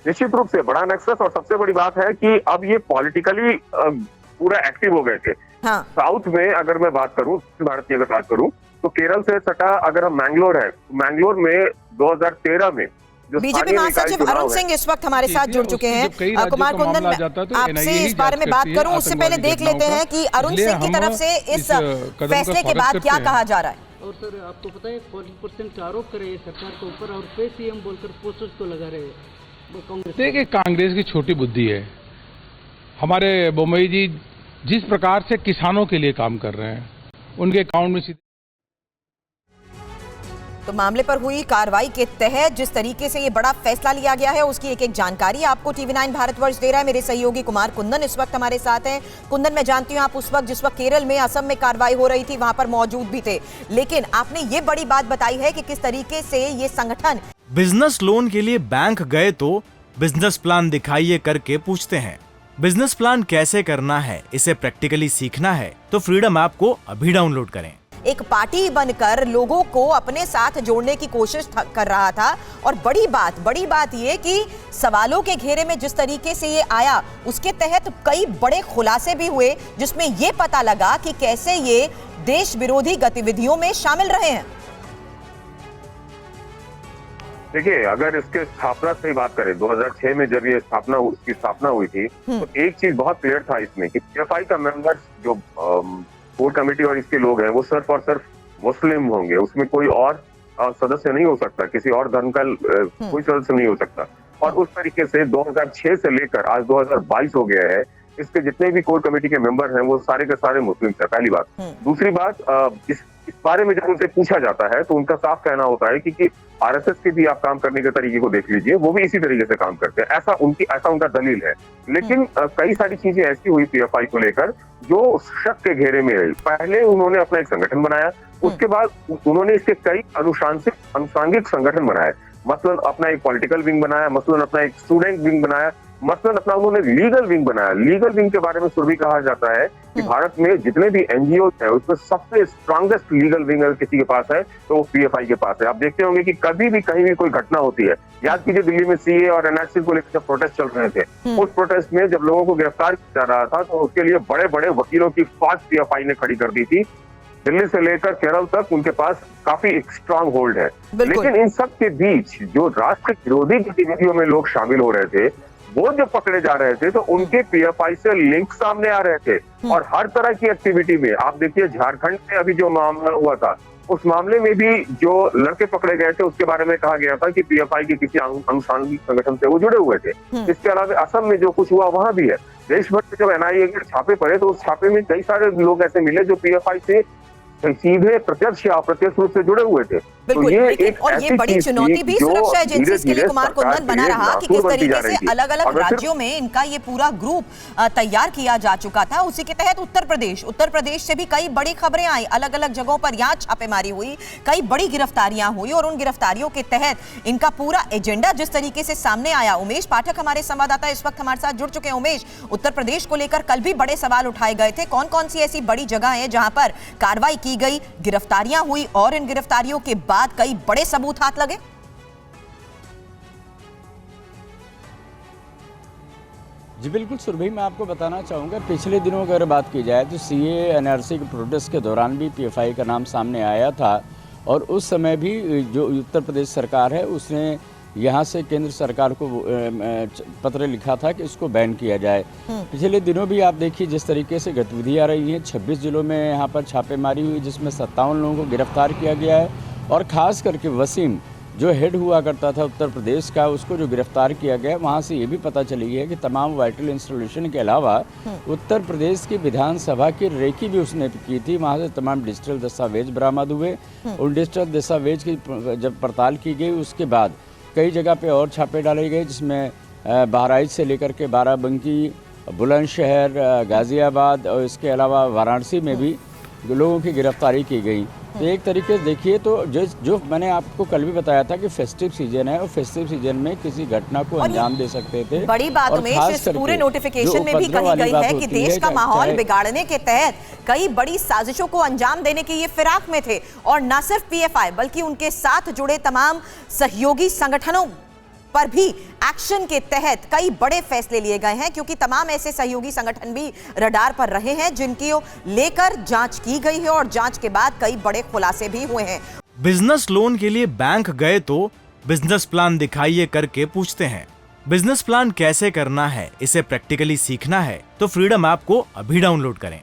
निश्चित रूप से बड़ा नेक्सस, और सबसे बड़ी बात है कि अब ये पॉलिटिकली पूरा एक्टिव हो गए थे। हाँ। साउथ में अगर मैं बात करूं, भारत की अगर बात करूं, तो केरल से सटा अगर हम मैंगलोर है, मैंगलोर में 2013 में बीजेपी महासचिव अरुण सिंह इस वक्त हमारे साथ जुड़ चुके हैं। कुमार कुंदन, आपसे इस बारे में बात करूं उससे पहले देख लेते हैं कि अरुण सिंह की तरफ से इस फैसले के बाद क्या कहा जा रहा है। और सर आपको पता है 40% आरोप कर रहे हैं सरकार के ऊपर और पे सीएम बोलकर पोस्टर्स तो लगा रहे हैं कांग्रेस। देखिए, कांग्रेस की छोटी बुद्धि है। हमारे बोम्मई जी जिस प्रकार से किसानों के लिए काम कर रहे हैं, उनके अकाउंट में तो मामले पर हुई कार्रवाई के तहत जिस तरीके से ये बड़ा फैसला लिया गया है उसकी एक एक जानकारी आपको TV9 भारतवर्ष दे रहा है। मेरे सहयोगी कुमार कुंदन इस वक्त हमारे साथ हैं। कुंदन, मैं जानती हूं आप उस वक्त जिस वक्त केरल में, असम में कार्रवाई हो रही थी वहां पर मौजूद भी थे, लेकिन आपने ये बड़ी बात बताई है कि किस तरीके से ये संगठन बिजनेस लोन के लिए बैंक गए तो बिजनेस प्लान दिखाइए करके पूछते हैं। बिजनेस प्लान कैसे करना है, इसे प्रैक्टिकली सीखना है तो फ्रीडम ऐप को अभी डाउनलोड करें। एक पार्टी बनकर लोगों को अपने साथ जोड़ने की कोशिश कर रहा था, और बड़ी बात ये कि सवालों के घेरे में जिस तरीके से ये आया उसके तहत कई बड़े खुलासे भी हुए, जिसमें ये पता लगा कि कैसे ये देश विरोधी गतिविधियों में शामिल रहे हैं। देखिए, अगर इसके स्थापना से बात करें, 2006 में जब ये उसकी स्थापना हुई थी, तो एक चीज बहुत क्लियर था इसमें कि PFI का मेंबर्स जो कोर कमेटी और इसके लोग हैं वो सिर्फ और सिर्फ मुस्लिम होंगे, उसमें कोई और सदस्य नहीं हो सकता, किसी और धर्म का कोई सदस्य नहीं हो सकता। और उस तरीके से 2006 से लेकर आज 2022 हो गया है, इसके जितने भी कोर कमेटी के मेंबर हैं वो सारे के सारे मुस्लिम थे, पहली बात। दूसरी बात, इस बारे में जब उनसे पूछा जाता है तो उनका साफ कहना होता है कि RSS के भी आप काम करने के तरीके को देख लीजिए, वो भी इसी तरीके से काम करते हैं, ऐसा उनका दलील है। लेकिन कई सारी चीजें ऐसी हुई PFI को लेकर जो शक के घेरे में रही। पहले उन्होंने अपना एक संगठन बनाया, उसके बाद उन्होंने इसके कई अनुषांगिक संगठन बनाए, मसलन अपना एक पॉलिटिकल विंग बनाया, मसलन अपना एक स्टूडेंट विंग बनाया, मसलन अपना उन्होंने लीगल विंग बनाया। लीगल विंग के बारे में सुरभि कहा जाता है कि भारत में जितने भी NGO है उसमें सबसे स्ट्रॉन्गेस्ट लीगल विंग अगर किसी के पास है तो वो PFI के पास है। आप देखते होंगे कि कभी भी कहीं भी कोई घटना होती है, याद कीजिए दिल्ली में CA और NRC को लेकर जब प्रोटेस्ट चल रहे थे, उस प्रोटेस्ट में जब लोगों को गिरफ्तार किया जा रहा था तो उसके लिए बड़े बड़े वकीलों की फौज PFI ने खड़ी कर दी थी। दिल्ली से लेकर केरल तक उनके पास काफी एक स्ट्रांग होल्ड है। लेकिन इन सब के बीच जो राष्ट्र विरोधी गतिविधियों में लोग शामिल हो रहे थे, वो जो पकड़े जा रहे थे तो उनके PFI से लिंक सामने आ रहे थे। और हर तरह की एक्टिविटी में आप देखिए, झारखंड में अभी जो मामला हुआ था उस मामले में भी जो लड़के पकड़े गए थे उसके बारे में कहा गया था कि PFI के किसी अनुषांगिक संगठन से वो जुड़े हुए थे। इसके अलावा असम में जो कुछ हुआ वहां भी है। देश भर में जब NIA के छापे पड़े तो उस छापे में कई सारे लोग ऐसे मिले जो PFI से सीधे प्रत्यक्ष या अप्रत्यक्ष रूप से जुड़े हुए थे। बिल्कुल, और ये बड़ी चुनौती भी सुरक्षा एजेंसीज के लिए कुमार कुंदन बना रहा कि किस तरीके से अलग अलग राज्यों में इनका ये पूरा ग्रुप तैयार किया जा चुका था। उसी के तहत उत्तर प्रदेश से भी कई बड़ी खबरें आई, अलग अलग जगहों पर यहाँ छापेमारी हुई, कई बड़ी गिरफ्तारियां हुई, और उन गिरफ्तारियों के तहत इनका पूरा एजेंडा जिस तरीके से सामने आया। उमेश पाठक हमारे संवाददाता इस वक्त हमारे साथ जुड़ चुके हैं। उमेश, उत्तर प्रदेश को लेकर कल भी बड़े सवाल उठाए गए थे, कौन कौन सी ऐसी बड़ी जगह है जहां पर कार्रवाई की गई, गिरफ्तारियां हुई और इन गिरफ्तारियों के बाद कई बड़े सबूत हाथ लगे? जी बिल्कुल सुरभि, मैं आपको बताना चाहूँगा, पिछले दिनों अगर बात की जाए तो CA NRC के प्रोटेस्ट के दौरान भी PFI का नाम सामने आया था, और उस समय भी जो उत्तर प्रदेश सरकार है उसने यहाँ से केंद्र सरकार को पत्र लिखा था कि इसको बैन किया जाए। पिछले दिनों भी आप देखिए जिस तरीके से गतिविधि आ रही है, 26 जिलों में यहाँ पर छापेमारी हुई जिसमें 57 लोगों को गिरफ्तार किया गया है, और ख़ास करके वसीम जो हेड हुआ करता था उत्तर प्रदेश का, उसको जो गिरफ्तार किया गया, वहाँ से ये भी पता चली है कि तमाम वाइटल इंस्टॉलेशन के अलावा उत्तर प्रदेश की विधानसभा की रेकी भी उसने की थी। वहाँ से तमाम डिजिटल दस्तावेज बरामद हुए। उन डिजिटल दस्तावेज की जब पड़ताल की गई उसके बाद कई जगह पे और छापे डाले गए, जिसमें बहराइच से लेकर के बाराबंकी, बुलंदशहर, गाज़ियाबाद और इसके अलावा वाराणसी में भी लोगों की गिरफ्तारी की गई। तो एक तरीके से देखिए तो जो मैंने आपको कल भी बताया था कि फेस्टिव सीजन है, और फेस्टिव सीजन में किसी घटना को अंजाम दे सकते थे। बड़ी बात उमेश, इस पूरे नोटिफिकेशन में भी कही गई है कि देश का माहौल बिगाड़ने के तहत कई बड़ी साजिशों को अंजाम देने के ये फिराक में थे, और न सिर्फ PFI बल्कि उनके साथ जुड़े तमाम सहयोगी संगठनों पर भी एक्शन के तहत कई बड़े फैसले लिए गए हैं, क्योंकि तमाम ऐसे सहयोगी संगठन भी रडार पर रहे हैं जिनकी लेकर जांच की गई है और जांच के बाद कई बड़े खुलासे भी हुए हैं। बिजनेस लोन के लिए बैंक गए तो बिजनेस प्लान दिखाइए करके पूछते हैं। बिजनेस प्लान कैसे करना है, इसे प्रैक्टिकली सीखना है तो फ्रीडम ऐप को अभी डाउनलोड करें।